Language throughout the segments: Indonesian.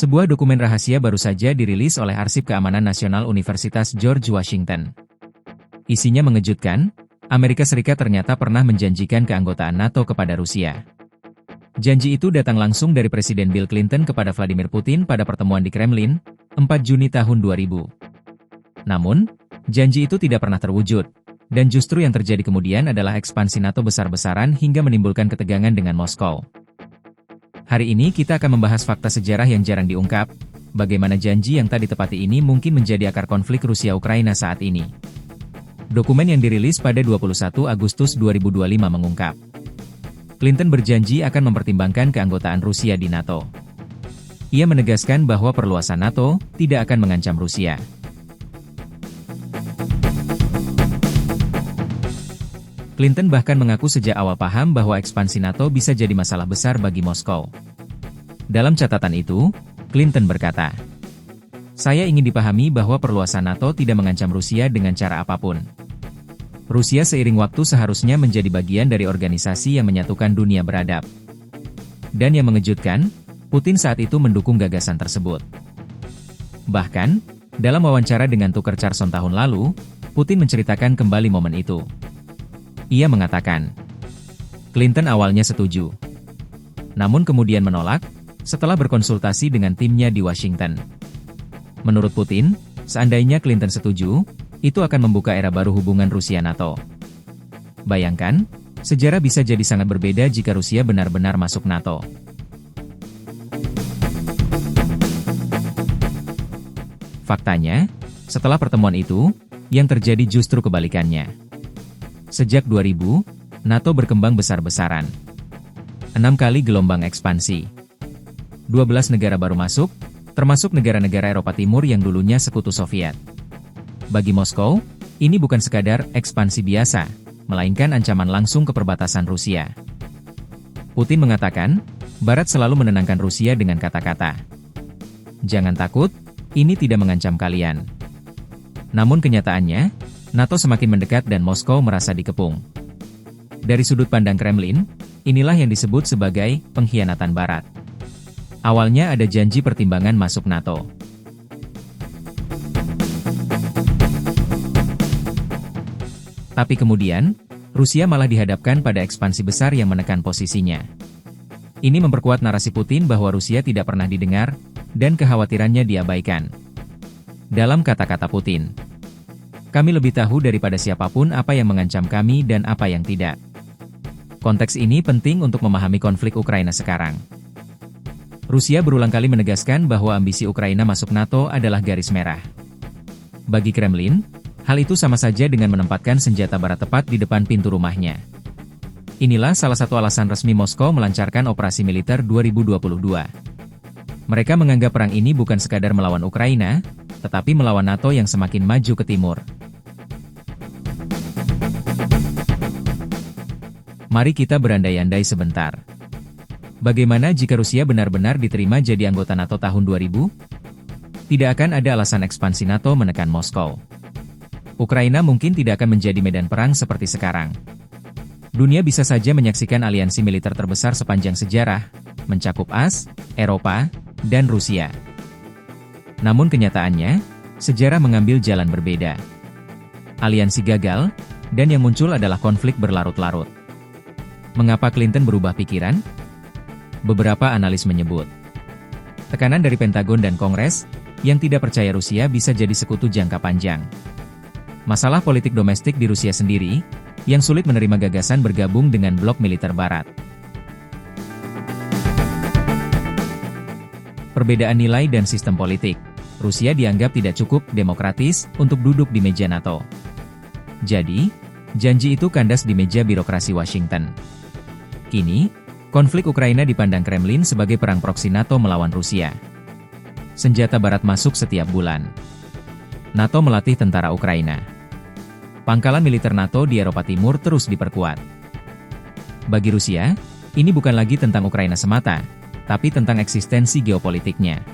Sebuah dokumen rahasia baru saja dirilis oleh Arsip Keamanan Nasional Universitas George Washington. Isinya mengejutkan, Amerika Serikat ternyata pernah menjanjikan keanggotaan NATO kepada Rusia. Janji itu datang langsung dari Presiden Bill Clinton kepada Vladimir Putin pada pertemuan di Kremlin, 4 Juni tahun 2000. Namun, janji itu tidak pernah terwujud, dan justru yang terjadi kemudian adalah ekspansi NATO besar-besaran hingga menimbulkan ketegangan dengan Moskow. Hari ini kita akan membahas fakta sejarah yang jarang diungkap, bagaimana janji yang tak ditepati ini mungkin menjadi akar konflik Rusia-Ukraina saat ini. Dokumen yang dirilis pada 21 Agustus 2025 mengungkap, Clinton berjanji akan mempertimbangkan keanggotaan Rusia di NATO. Ia menegaskan bahwa perluasan NATO tidak akan mengancam Rusia. Clinton bahkan mengaku sejak awal paham bahwa ekspansi NATO bisa jadi masalah besar bagi Moskow. Dalam catatan itu, Clinton berkata, "Saya ingin dipahami bahwa perluasan NATO tidak mengancam Rusia dengan cara apapun. Rusia seiring waktu seharusnya menjadi bagian dari organisasi yang menyatukan dunia beradab." Dan yang mengejutkan, Putin saat itu mendukung gagasan tersebut. Bahkan, dalam wawancara dengan Tucker Carlson tahun lalu, Putin menceritakan kembali momen itu. Ia mengatakan, Clinton awalnya setuju, namun kemudian menolak, setelah berkonsultasi dengan timnya di Washington. Menurut Putin, seandainya Clinton setuju, itu akan membuka era baru hubungan Rusia-NATO. Bayangkan, sejarah bisa jadi sangat berbeda jika Rusia benar-benar masuk NATO. Faktanya, setelah pertemuan itu, yang terjadi justru kebalikannya. Sejak 2000, NATO berkembang besar-besaran. 6 kali gelombang ekspansi. 12 negara baru masuk, termasuk negara-negara Eropa Timur yang dulunya sekutu Soviet. Bagi Moskow, ini bukan sekadar ekspansi biasa, melainkan ancaman langsung ke perbatasan Rusia. Putin mengatakan, Barat selalu menenangkan Rusia dengan kata-kata, "Jangan takut, ini tidak mengancam kalian." Namun kenyataannya, NATO semakin mendekat dan Moskow merasa dikepung. Dari sudut pandang Kremlin, inilah yang disebut sebagai pengkhianatan Barat. Awalnya ada janji pertimbangan masuk NATO. Tapi kemudian, Rusia malah dihadapkan pada ekspansi besar yang menekan posisinya. Ini memperkuat narasi Putin bahwa Rusia tidak pernah didengar, dan kekhawatirannya diabaikan. Dalam kata-kata Putin, "Kami lebih tahu daripada siapapun apa yang mengancam kami dan apa yang tidak." Konteks ini penting untuk memahami konflik Ukraina sekarang. Rusia berulang kali menegaskan bahwa ambisi Ukraina masuk NATO adalah garis merah. Bagi Kremlin, hal itu sama saja dengan menempatkan senjata Barat tepat di depan pintu rumahnya. Inilah salah satu alasan resmi Moskow melancarkan operasi militer 2022. Mereka menganggap perang ini bukan sekadar melawan Ukraina, tetapi melawan NATO yang semakin maju ke timur. Mari kita berandai-andai sebentar. Bagaimana jika Rusia benar-benar diterima jadi anggota NATO tahun 2000? Tidak akan ada alasan ekspansi NATO menekan Moskow. Ukraina mungkin tidak akan menjadi medan perang seperti sekarang. Dunia bisa saja menyaksikan aliansi militer terbesar sepanjang sejarah, mencakup AS, Eropa, dan Rusia. Namun kenyataannya, sejarah mengambil jalan berbeda. Aliansi gagal, dan yang muncul adalah konflik berlarut-larut. Mengapa Clinton berubah pikiran? Beberapa analis menyebut tekanan dari Pentagon dan Kongres, yang tidak percaya Rusia bisa jadi sekutu jangka panjang. Masalah politik domestik di Rusia sendiri, yang sulit menerima gagasan bergabung dengan blok militer Barat. Perbedaan nilai dan sistem politik. Rusia dianggap tidak cukup demokratis untuk duduk di meja NATO. Jadi, janji itu kandas di meja birokrasi Washington. Kini, konflik Ukraina dipandang Kremlin sebagai perang proksi NATO melawan Rusia. Senjata Barat masuk setiap bulan. NATO melatih tentara Ukraina. Pangkalan militer NATO di Eropa Timur terus diperkuat. Bagi Rusia, ini bukan lagi tentang Ukraina semata, tapi tentang eksistensi geopolitiknya.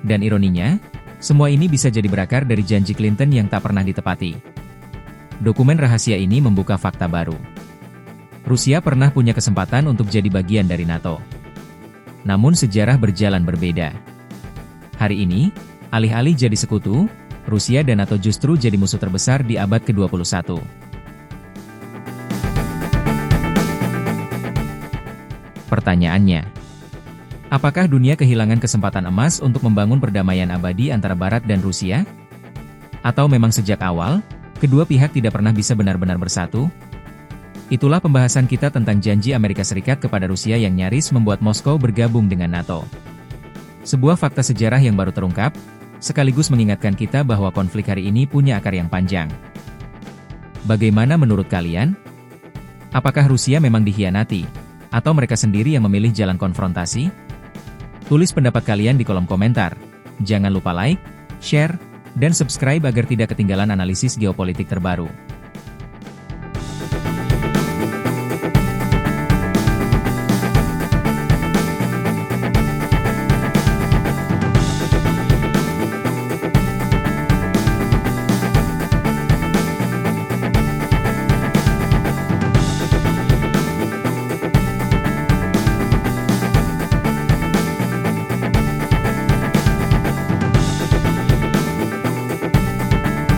Dan ironinya, semua ini bisa jadi berakar dari janji Clinton yang tak pernah ditepati. Dokumen rahasia ini membuka fakta baru. Rusia pernah punya kesempatan untuk jadi bagian dari NATO. Namun sejarah berjalan berbeda. Hari ini, alih-alih jadi sekutu, Rusia dan NATO justru jadi musuh terbesar di abad ke-21. Pertanyaannya, apakah dunia kehilangan kesempatan emas untuk membangun perdamaian abadi antara Barat dan Rusia? Atau memang sejak awal, kedua pihak tidak pernah bisa benar-benar bersatu? Itulah pembahasan kita tentang janji Amerika Serikat kepada Rusia yang nyaris membuat Moskow bergabung dengan NATO. Sebuah fakta sejarah yang baru terungkap, sekaligus mengingatkan kita bahwa konflik hari ini punya akar yang panjang. Bagaimana menurut kalian? Apakah Rusia memang dikhianati? Atau mereka sendiri yang memilih jalan konfrontasi? Tulis pendapat kalian di kolom komentar. Jangan lupa like, share, dan subscribe agar tidak ketinggalan analisis geopolitik terbaru.